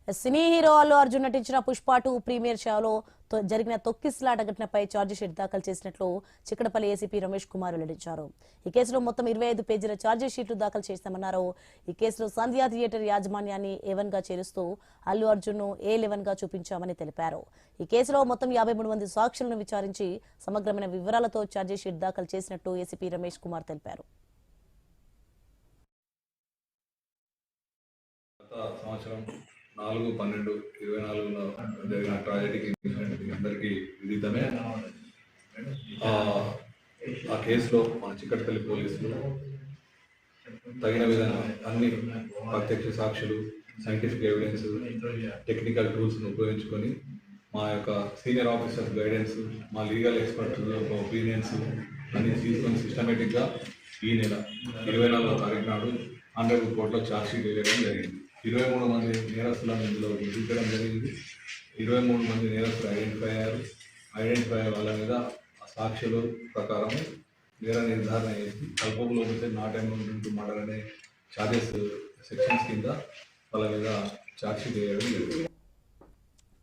Cine hero Allu Arjun నటించిన Pushpa 2 premier షోలో జరిగిన తొక్కిసలాట ఘటనపై ఛార్జిషీట్ దాఖలు చేసినట్లు చిక్కడపల్లి ఏసీపీ రమేష్ కుమార్ వెల్లడించారు. ఈ కేసులో మొత్తం 25 పేజీల ఛార్జిషీట్లు దాఖలు చేస్తామన్నారు. ఈ కేసులో సంధ్యా థియేటర్ యాజమాన్యాన్ని A1 గా చేరుస్తూ అల్లు అర్జున్ ను A11 గా చూపించామని తెలిపారు. ఈ కేసులో మొత్తం 53 మంది సాక్షులను విచారించి సమగ్రమైన వివరాలతో ఛార్జిషీట్ దాఖలు చేసినట్లు ఏసీపీ రమేష్ కుమార్ తెలిపారు. సంవత్సరం 4/12/24లో జరిగిన ట్రాజడీకి అందరికీ విదితమే. ఆ కేసులో మన చిక్కడపల్లి పోలీసులు తగిన విధంగా అన్ని ప్రత్యక్ష సాక్షులు, సైంటిఫిక్ ఎవిడెన్స్, టెక్నికల్ టూల్స్ను ఉపయోగించుకొని మా యొక్క సీనియర్ ఆఫీసర్స్ గైడెన్స్, మా లీగల్ ఎక్స్పర్ట్స్ యొక్క ఒపీనియన్స్ అన్ని తీసుకొని సిస్టమేటిక్గా ఈ నెల 24వ తారీఖు నాడు 100 కోట్ల ఛార్జ్షీట్ వేయడం జరిగింది. 23 మంది నేరస్తులను ఇందులో గుర్తించడం జరిగింది. 23 మంది నేరస్తులు ఐడెంటిఫై వాళ్ళ మీద సాక్షుల ప్రకారం నేర నిర్ధారణ చేసి కల్పబుల్ అయితే నాట్ అమౌంట్ మర్డర్ అనే చార్జెస్ సెక్షన్స్ కింద వాళ్ళ మీద ఛార్జ్షీట్ వేయడం జరిగింది.